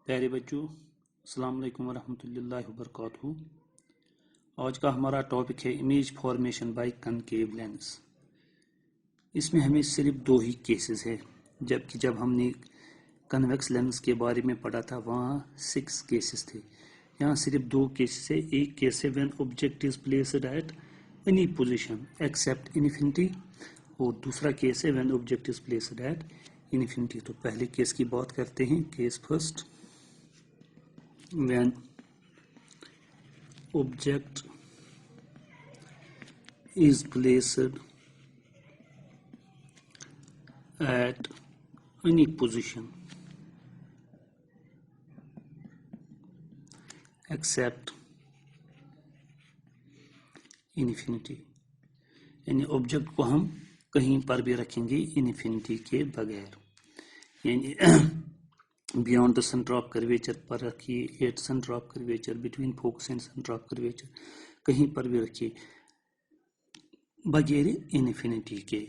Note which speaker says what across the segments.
Speaker 1: پیارے بچوں، السلام علیکم ورحمۃ اللہ وبرکاتہ۔ آج کا ہمارا ٹاپک ہے image formation by concave lens. اس میں ہمیں صرف 2 ہی کیسز ہے، جبکہ جب ہم نے کنویکس لینس کے بارے میں پڑھا تھا وہاں 6 کیسز تھے۔ یہاں صرف 2 کیسز ہے۔ ایک کیس ہے when object is placed at any position except infinity, اور دوسرا کیس ہے when object is placed at infinity. تو پہلے کیس کی بات کرتے ہیں۔ Case first, when object is placed at any position except infinity، یعنی آبجیکٹ کو ہم کہیں پر بھی رکھیں گے انفینٹی کے بغیر، یعنی beyond the centre of curvature پر رکھیے، at centre of curvature, between focus and centre of curvature, کہیں پر بھی رکھیے بغیر انفینٹی کے۔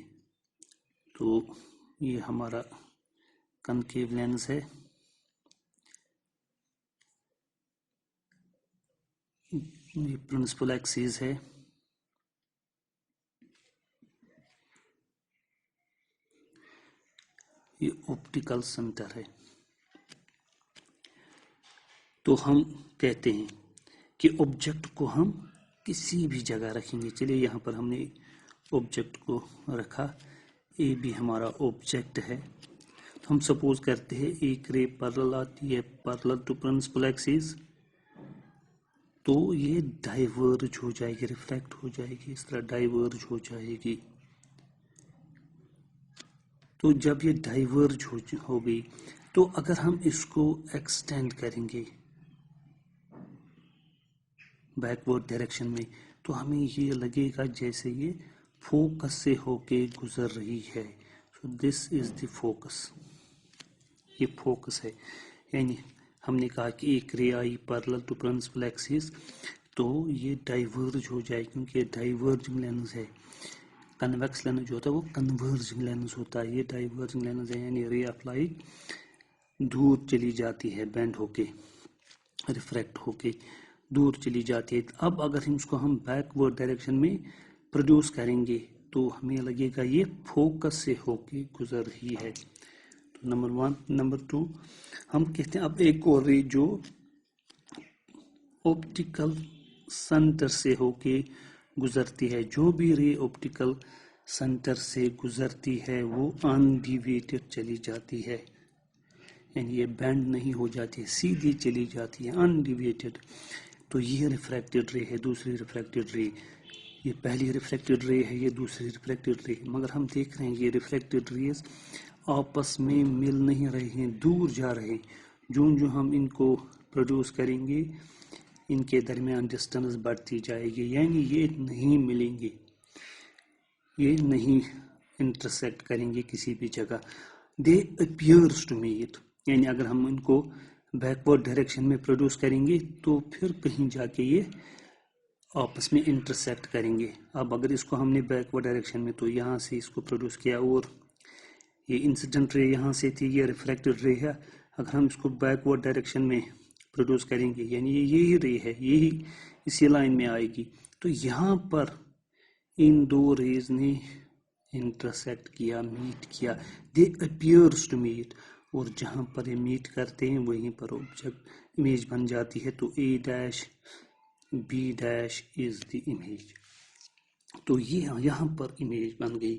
Speaker 1: تو یہ ہمارا کنکیو لینس ہے۔ یہ پرنسپل ایکسس ہے۔ یہ آپٹیکل سینٹر ہے۔ تو ہم کہتے ہیں کہ آبجیکٹ کو ہم کسی بھی جگہ رکھیں گے۔ چلیے یہاں پر ہم نے آبجیکٹ کو رکھا، اے بھی ہمارا آبجیکٹ ہے۔ تو ہم سپوز کرتے ہیں ایک رے پیرلل آتی ہے، پیرلل ٹو پرنسپل ایکسس، تو یہ ڈائیورج ہو جائے گی، ریفلیکٹ ہو جائے گی، اس طرح ڈائیورج ہو جائے گی۔ تو جب یہ ڈائیورج ہو گئی تو اگر ہم اس کو ایکسٹینڈ کریں گے بیکورڈ ڈائریکشن میں تو ہمیں یہ لگے گا جیسے یہ فوکس سے ہو کے گزر رہی ہے۔ سو دس از دی فوکس، یہ فوکس ہے۔ یعنی ہم نے کہا کہ ایک رے آئی پیرلل ٹو پرنسپل ایکسس تو یہ ڈائیورج ہو جائے، کیونکہ یہ ڈائیورجنگ لینس ہے۔ کنویکس لینس جو ہوتا ہے وہ کنورجنگ لینس ہوتا ہے، یہ ڈائیورجنگ لینس ہے، یعنی رے آف لائٹ دور چلی جاتی ہے، بینڈ ہو کے، ریفریکٹ ہو کے دور چلی جاتی ہے۔ اب اگر اس کو ہم بیکورڈ ڈائریکشن میں پروڈیوس کریں گے تو ہمیں لگے گا یہ فوکس سے ہو کے گزر رہی ہے۔ تو نمبر 1۔ نمبر 2، ہم کہتے ہیں اب ایک اور رے جو آپٹیکل سینٹر سے ہو کے گزرتی ہے، جو بھی رے آپٹیکل سینٹر سے گزرتی ہے وہ ان ڈیویٹڈ چلی جاتی ہے، یعنی یہ بینڈ نہیں ہو جاتی ہے، سیدھی چلی جاتی ہے، ان ڈیویٹڈ۔ تو یہ ریفریکٹڈ رے ہے، دوسری ریفریکٹڈ رے، یہ پہلی ریفریکٹڈ رے ہے، یہ دوسری ریفریکٹڈ رے، مگر ہم دیکھ رہے ہیں یہ ریفریکٹڈ ریز آپس میں مل نہیں رہے ہیں، دور جا رہے ہیں۔ جو ہم ان کو پروڈیوس کریں گے ان کے درمیان ڈسٹنس بڑھتی جائے گی، یعنی یہ نہیں ملیں گے، یہ نہیں انٹرسیکٹ کریں گے کسی بھی جگہ۔ دے اپیئرس ٹو میٹ، یعنی اگر ہم ان کو بیکورڈ ڈائریکشن میں پروڈیوس کریں گے تو پھر کہیں جا کے یہ آپس میں انٹرسیکٹ کریں گے۔ اب اگر اس کو ہم نے بیکورڈ ڈائریکشن میں تو یہاں سے اس کو پروڈیوس کیا، اور یہ انسیڈنٹ رے یہاں سے تھی، یہ ریفلیکٹڈ رے ہے، اگر ہم اس کو بیکورڈ ڈائریکشن میں پروڈیوس کریں گے یعنی یہی رے ہے، یہی اسی لائن میں آئے گی، تو یہاں پر ان 2 ریز نے انٹرسیکٹ کیا، میٹ کیا، دے اپیئرس ٹو میٹ، اور جہاں پر یہ میٹ کرتے ہیں وہیں پر آبجیکٹ امیج بن جاتی ہے۔ تو A dash B dash is the image. تو یہ یہاں پر امیج بن گئی۔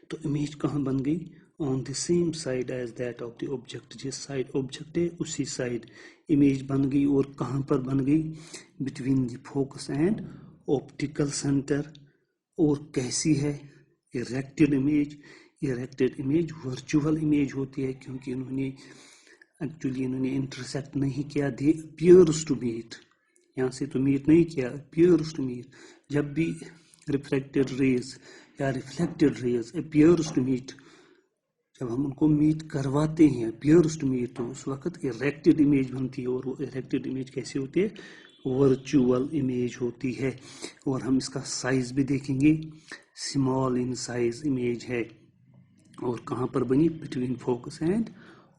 Speaker 1: تو امیج کہاں بن گئی؟ On the same side as that of the object, جس سائڈ آبجیکٹ ہے اسی سائڈ امیج بن گئی، اور کہاں پر بن گئی؟ Between the focus and optical centre. اور کیسی ہے؟ ایریکٹڈ امیج۔ ایریکٹڈ امیج ورچوئل امیج ہوتی ہے، کیونکہ انہوں نے انٹرسیکٹ نہیں کیا۔ دے اپیئرس ٹو میٹ، یہاں سے تو میٹ نہیں کیا، اپیئرس ٹو میٹ۔ جب بھی ریفریکٹڈ ریز یا reflected rays appears to meet, جب ہم ان کو میٹ کرواتے ہیں اپیئرس ٹو میٹ، تو اس وقت ایریکٹڈ امیج بنتی ہے، اور وہ ایریکٹڈ امیج کیسی ہوتی ہے؟ ورچوئل امیج ہوتی ہے۔ اور ہم اس کا سائز بھی دیکھیں گے، اسمال ان سائز امیج ہے، اور کہاں پر بنی؟ بٹوین فوکس اینڈ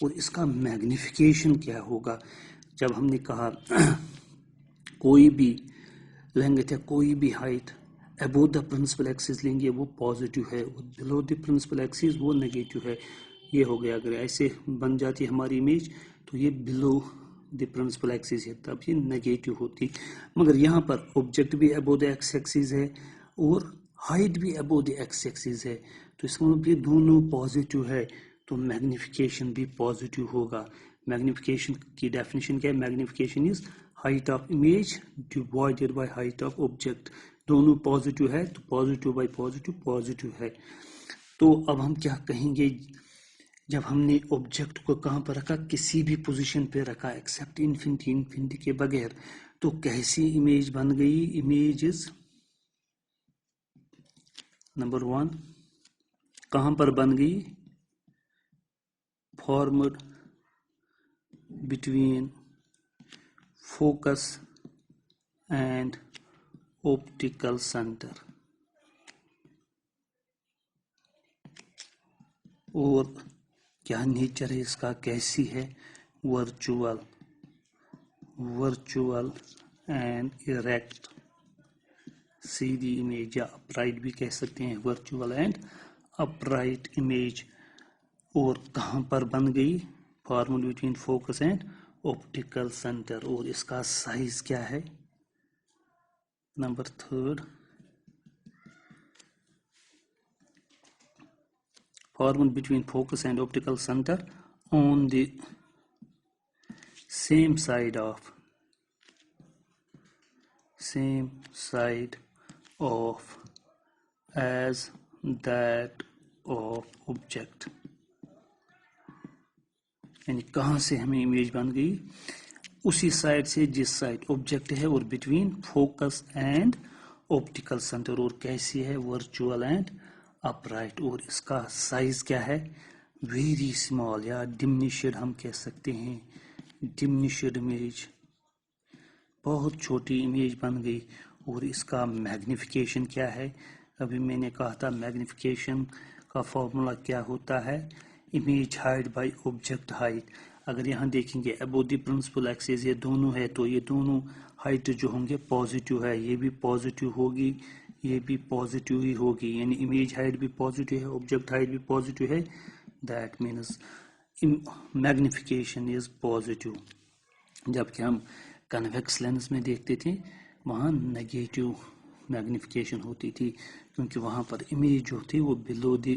Speaker 1: اور اس کا میگنیفیکیشن کیا ہوگا؟ جب ہم نے کہا کوئی بھی لینگتھ یا کوئی بھی ہائٹ ابو دا پرنسپل ایکسس لیں گے وہ پازیٹیو ہے، اور بلو دی پرنسپل ایکسس وہ نیگیٹو ہے. یہ ہو گیا. اگر ایسے بن جاتی ہماری امیج تو یہ بلو دی پرنسپل ایکسس ہے، تب یہ نیگیٹو ہوتی. مگر یہاں پر آبجیکٹ بھی ابو دا ایکس ایکسس ہے اور ہائٹ بھی ابو دی ایکس ایکسس ہے، تو اس کا مطلب یہ دونوں پازیٹیو ہے، تو میگنیفیکیشن بھی پازیٹیو ہوگا. میگنیفیکیشن کی ڈیفینیشن کیا ہے؟ Magnification is height of image divided by height of object. دونوں پازیٹیو ہے تو پازیٹیو بائی پازیٹیو پازیٹیو ہے. تو اب ہم کیا کہیں گے؟ جب ہم نے آبجیکٹ کو کہاں پر رکھا؟ کسی بھی پوزیشن پہ رکھا ایکسیپٹ انفینٹی، انفینٹی کے بغیر، تو کیسی امیج بن گئی؟ امیج از نمبر 1 کہاں پر بن گئی؟ Formed between focus and optical centre. اور کیا نیچر ہے اس کا؟ کیسی ہے؟ Virtual and erect. سیدھی امیج یا اپرائٹ بھی کہہ سکتے ہیں، ورچوئل اینڈ اپرائٹ امیج. اور کہاں پر بن گئی؟ Formal between focus and optical centre. اور اس کا سائز کیا ہے؟ Number 3 formal between focus and optical centre on the same side of as that of object. یعنی کہاں سے ہمیں امیج بن گئی؟ اسی سائڈ سے جس سائڈ آبجیکٹ ہے، اور between focus and optical centre. اور کیسی ہے؟ Virtual and upright. اور اس کا سائز کیا ہے؟ ویری اسمال یا ڈمنشڈ ہم کہہ سکتے ہیں، ڈمنشڈ امیج، بہت چھوٹی امیج بن گئی. اور اس کا میگنیفیکیشن کیا ہے؟ ابھی میں نے کہا تھا میگنیفیکیشن کا فارمولا کیا ہوتا ہے؟ Image height by object height. اگر یہاں دیکھیں گے ابو دی پرنسپل ایکسس یہ دونوں ہے، تو یہ دونوں ہائٹ جو ہوں گے پازیٹیو ہے، یہ بھی پازیٹیو ہوگی، یہ بھی پازیٹیو ہی ہوگی. یعنی امیج ہائٹ بھی پازیٹیو ہے، آبجیکٹ ہائٹ بھی پازیٹیو ہے. That means magnification is positive. جبکہ ہم کنویکس لینس میں دیکھتے تھے وہاں نیگیٹیو میگنیفیکیشن ہوتی تھی، کیونکہ وہاں پر امیج جو تھی وہ بلو دی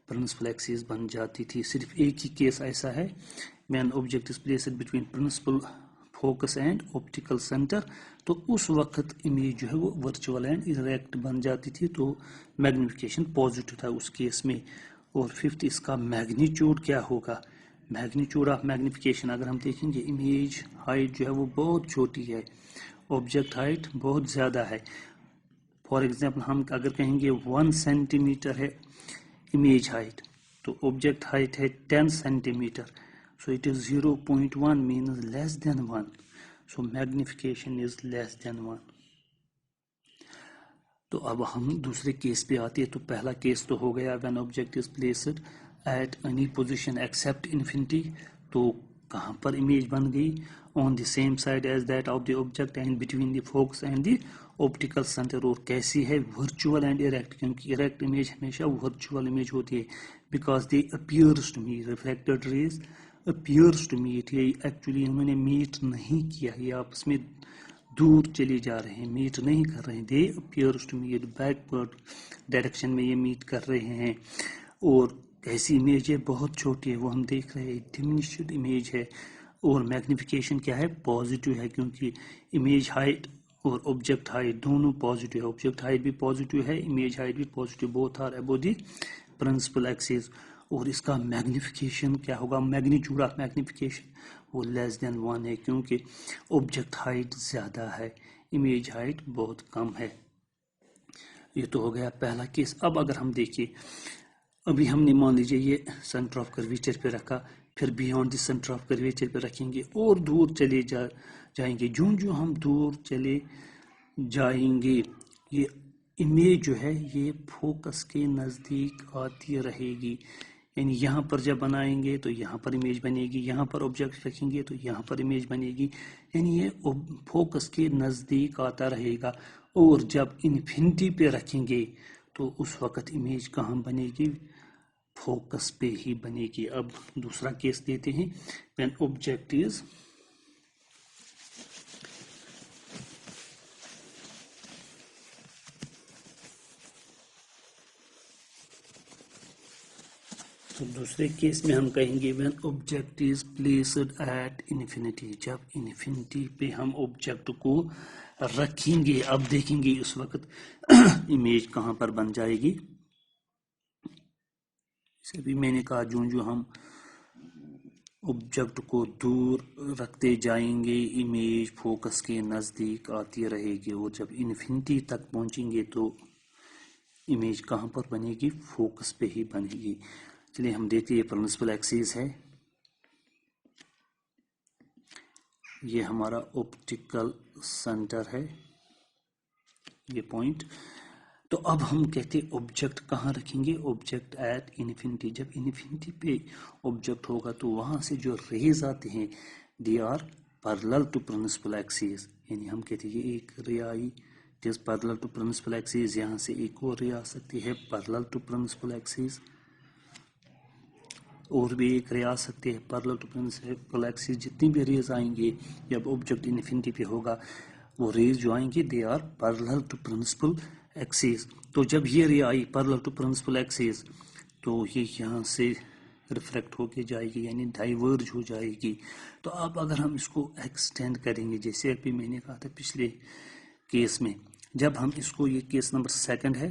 Speaker 1: پرنسپل ایکسس بن جاتی تھی. صرف ایک ہی کیس ایسا ہے when object is placed between principal focus and optical center، تو اس وقت امیج جو ہے وہ ورچوئل اینڈ اریکٹ بن جاتی تھی، تو میگنیفیکیشن پازیٹیو تھا اس کیس میں. اور 5 اس کا میگنیچیوڈ کیا ہوگا؟ میگنیچیوڈ آف میگنیفیکیشن اگر ہم دیکھیں گے امیج ہائٹ جو ہے وہ بہت چھوٹی ہے، آبجیکٹ ہائٹ بہت زیادہ ہے. فار ایگزامپل ہم اگر کہیں گے 1 سینٹی میٹر ہے امیج ہائٹ، تو آبجیکٹ ہائٹ ہے 10 centimetre, so it is 0.1 means less than 1, so magnification is less than 1. تو اب ہم دوسرے کیس پہ آتے ہیں. تو پہلا کیس تو ہو گیا when object is placed at any position except infinity، تو کہاں پر امیج بن گئی؟ on the same side as that of the object and between the focus and the optical center. اور کیسی ہے؟ virtual and erect، کیونکہ erect image ہمیشہ virtual image ہوتی ہے because they appears to me reflected rays appears to meet. یہ actually انہوں نے میٹ نہیں کیا، یہ آپس میں دور چلی جا رہے ہیں، میٹ نہیں کر رہے ہیں. they appears to meet backward direction میں یہ میٹ کر رہے ہیں. اور ایسی امیج ہے بہت چھوٹی ہے، وہ ہم دیکھ رہے ہیں ڈمنشڈ امیج ہے. اور میگنیفیکیشن کیا ہے؟ پازیٹیو ہے، کیونکہ امیج ہائٹ اور آبجیکٹ ہائٹ دونوں پازیٹیو ہے. آبجیکٹ ہائٹ بھی پازیٹیو ہے، امیج ہائٹ بھی positive, both are above the principal axis. اور اس کا میگنیفیکیشن کیا ہوگا؟ میگنیچیوڈ آف میگنیفیکیشن وہ لیس دین 1 ہے، کیونکہ آبجیکٹ ہائٹ زیادہ ہے، امیج ہائٹ بہت کم ہے. یہ تو ہو گیا پہلا کیس. اب اگر ہم دیکھیں ابھی ہم نے مان لیجیے یہ سینٹر آف کرویچر پہ رکھا، پھر beyond the centre of curvature پہ رکھیں گے اور دور چلے جائیں گے. جو ہم دور چلے جائیں گے یہ امیج جو ہے یہ فوکس کے نزدیک آتی رہے گی. یعنی یہاں پر جب بنائیں گے تو یہاں پر امیج بنے گی, یہاں پر آبجیکٹ رکھیں گے تو یہاں پر امیج بنے گی, یعنی یہ فوکس کے نزدیک آتا رہے گا. اور جب انفینٹی پہ رکھیں گے تو اس وقت امیج کہاں بنے گی, فوکس پہ ہی بنے گی. اب دوسرا کیس دیتے ہیں. when object is تو دوسرے کیس میں ہم کہیں گے when object is placed at infinity, جب انفینٹی پہ ہم آبجیکٹ کو رکھیں گے. اب دیکھیں گے اس وقت امیج کہاں پر بن جائے گی. اسے بھی میں نے کہا جو ہم آبجیکٹ کو دور رکھتے جائیں گے امیج فوکس کے نزدیک آتی رہے گی, اور جب انفینٹی تک پہنچیں گے تو امیج کہاں پر بنے گی, فوکس پہ ہی بنے گی. چلیے ہم دیکھتے ہیں. یہ پرنسپل ایکسس ہے, یہ ہمارا آپٹیکل سینٹر ہے, یہ پوائنٹ. تو اب ہم کہتے ہیں آبجیکٹ کہاں رکھیں گے, آبجیکٹ ایٹ انفینٹی. جب انفینٹی پہ آبجیکٹ ہوگا تو وہاں سے جو ریز آتے ہیں they are parallel to principal axis. یعنی ہم کہتے ہیں یہ ایک رے آئی it is parallel to principal axis, یہاں سے ایک اور رے آ سکتی ہے پیرلل ٹو پرنسپل ایکسس, اور بھی ایک رے آ سکتی ہے پیرلل ٹو پرنسپل ایکسس. جتنی بھی ریز آئیں گے جب آبجیکٹ انفینٹی پہ ہوگا وہ ریز جو آئیں گے they are parallel to principal axis. تو جب یہ رے آئی پیرلل ٹو پرنسپل ایکسس تو یہ یہاں سے ریفریکٹ ہو کے جائے گی, یعنی ڈائیورج ہو جائے گی. تو اب اگر ہم اس کو ایکسٹینڈ کریں گے, جیسے ابھی میں نے کہا تھا پچھلے کیس میں, جب ہم اس کو, یہ کیس نمبر 2 ہے,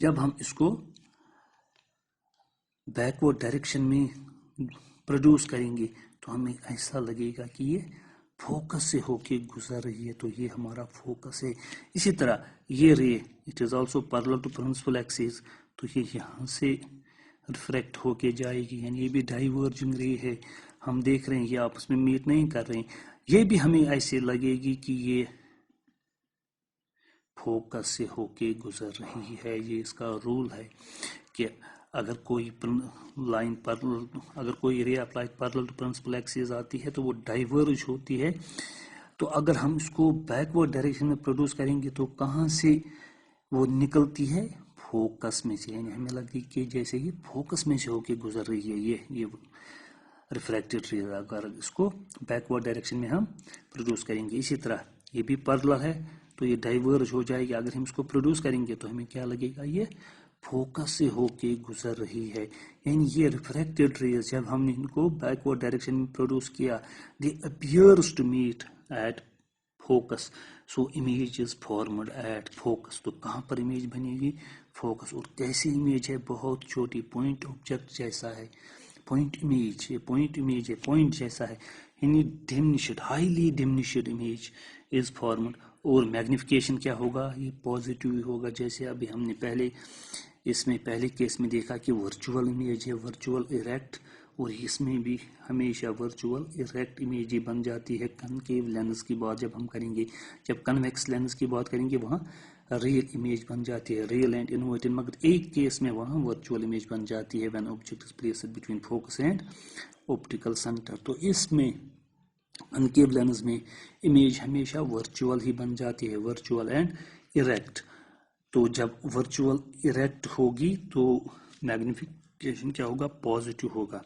Speaker 1: جب ہم اس کو بیکورڈ ڈائریکشن میں پروڈیوس کریں گے تو ہمیں ایسا لگے گا کہ یہ فوکس سے ہو کے گزر رہی ہے, تو یہ ہمارا فوکس ہے. اسی طرح یہ ray it is also parallel to principal axis, تو یہ یہاں سے ریفریکٹ ہو کے جائے گی, یعنی یہ بھی ڈائیورجنگ رے ہے. ہم دیکھ رہے ہیں یہ آپس میں میٹ نہیں کر رہے ہیں, یہ بھی ہمیں ایسے لگے گی کہ یہ فوکس سے ہو کے گزر رہی ہے. یہ اس کا رول ہے کہ اگر کوئی لائن پر, اگر کوئی ray apply parallel to principal axis آتی ہے تو وہ ڈائیورج ہوتی ہے. تو اگر ہم اس کو بیکورڈ ڈائریکشن میں پروڈیوس کریں گے تو کہاں سے وہ نکلتی ہے, فوکس میں سے. یعنی ہمیں لگے کہ جیسے یہ فوکس میں سے ہو کے گزر رہی ہے یہ ریفریکٹڈ ریز, اگر اس کو بیکورڈ ڈائریکشن میں ہم پروڈیوس کریں گے. اسی طرح یہ بھی پیرلل ہے تو یہ ڈائیورج ہو جائے گی. اگر ہم اس کو پروڈیوس کریں گے تو ہمیں کیا لگے گا, یہ فوکس سے ہو کے گزر رہی ہے. یعنی یہ ریفریکٹڈ ریز جب ہم نے ان کو بیکورڈ ڈائریکشن میں پروڈیوس کیا, they appears to meet at focus, so image is formed at focus. تو کہاں پر امیج بنے گی, فوکس. اور کیسی امیج ہے, بہت چھوٹی, پوائنٹ آبجیکٹ جیسا ہے, پوائنٹ امیج, یہ پوائنٹ امیج ہے, پوائنٹ جیسا ہے, یعنی ڈیمنشڈ, ہائیلی ڈیمنشڈ امیج از فارمڈ. اور میگنیفیکیشن کیا ہوگا, یہ پازیٹیو ہوگا. جیسے ابھی ہم نے پہلے کیس میں دیکھا کہ ورچوئل امیج ہے, ورچوئل ایریکٹ, اور اس میں بھی ہمیشہ ورچوئل ایریکٹ امیج ہی بن جاتی ہے. کنکیو لینس کی بات جب ہم کریں گے, جب کنویکس لینس کی بات کریں گے وہاں ریئل امیج بن جاتی ہے, ریئل اینڈ انورٹڈ. مگر ایک کیس میں وہاں ورچوئل امیج بن جاتی ہے when object is placed between focus and optical center. تو اس میں کنکیو لینس میں امیج ہمیشہ ورچوئل ہی بن جاتی ہے, ورچوئل اینڈ ایریکٹ. تو جب ورچوئل ایریکٹ ہوگی تو میگنیفیکیشن کیا ہوگا, پازیٹیو ہوگا.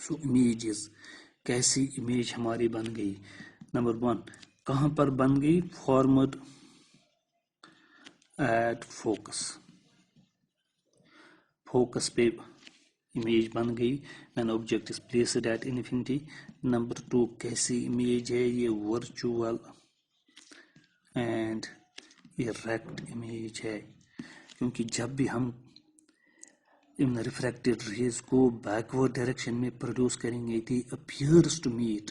Speaker 1: سو امیجز, کیسی امیج ہماری بن گئی. نمبر 1 کہاں پر بن گئی, فارمڈ ایٹ فوکس, فوکس پہ امیج بن گئی when object is placed at infinity. Number 2 کیسی امیج ہے, یہ ورچوئل اینڈ ایریکٹ امیج ہے, کیونکہ جب بھی ہم ان ریفریکٹڈ ریز کو بیکورڈ ڈائریکشن میں پروڈیوس کریں گے the appears to meet,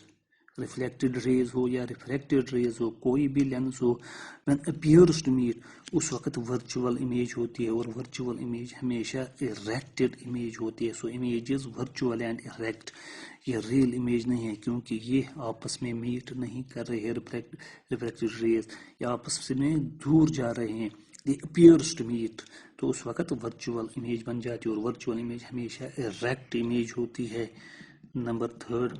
Speaker 1: reflected rays ہو یا ریفریکٹڈ ریز ہو, کوئی بھی لینس ہو, when appears to meet اس وقت ورچوئل امیج ہوتی ہے, اور ورچوئل امیج ہمیشہ ایریکٹڈ امیج ہوتی ہے. سو امیج از ورچوئل اینڈ ایریکٹ, یہ ریئل امیج نہیں ہے کیونکہ یہ آپس میں میٹ نہیں کر رہے ہیں, ریفریکٹڈ ریز یا آپس میں دور جا رہے ہیں. they appears to meet, تو اس وقت ورچوئل امیج بن جاتی ہے، اور ورچوئل امیج ہمیشہ ایریکٹ امیج ہوتی ہے. نمبر 3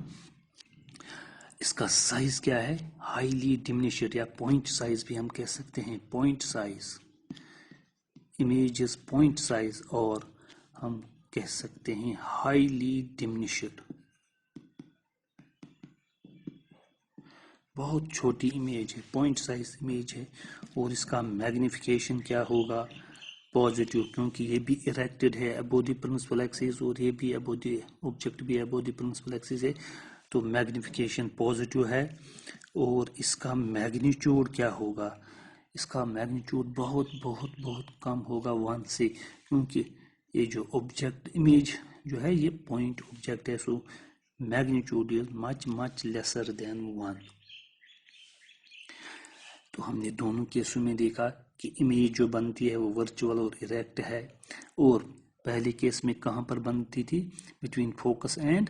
Speaker 1: اس کا سائز کیا ہے؟ ہائیلی ڈمنشڈ، یا پوائنٹ سائز بھی ہم کہہ سکتے ہیں. Point size, images point size, اور ہم کہہ سکتے ہیں ہائیلی ڈمنشڈ. بہت چھوٹی امیج ہے، پوائنٹ سائز امیج ہے. اور اس کا میگنیفیکیشن کیا ہوگا؟ پازیٹیو، کیونکہ یہ بھی اریکٹڈ ہے ابو دی پرنسپل ایکسس، اور یہ بھی ابو دی آبجیکٹ بھی ابو دی پرنسپل ایکسس ہے، تو میگنیفیکیشن پازیٹیو ہے. اور اس کا میگنیچیوڈ کیا ہوگا؟ اس کا میگنیچیوڈ بہت بہت بہت کم ہوگا 1 سے، کیونکہ یہ جو آبجیکٹ امیج جو ہے یہ پوائنٹ آبجیکٹ ہے، سو میگنیچیوڈ از مچ مچ لیسر دین 1. تو ہم نے دونوں کیسوں میں دیکھا کہ امیج جو بنتی ہے وہ ورچوئل اور ایریکٹ ہے. اور پہلے کیس میں کہاں پر بنتی تھی؟ Between focus and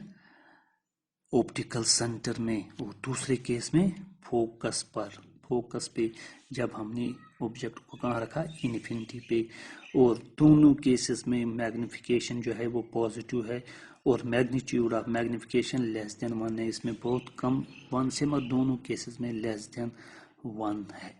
Speaker 1: optical centre میں، اور دوسرے کیس میں فوکس پر، فوکس پہ، جب ہم نے آبجیکٹ کو کہاں رکھا؟ انفینٹی پہ. اور دونوں کیسز میں میگنیفیکیشن جو ہے وہ پازیٹیو ہے، اور میگنیچیوڈ آف میگنیفیکیشن لیس دین 1 ہے. اس میں بہت کم 1 سے، مگر دونوں کیسز میں لیس دین 1 ہے.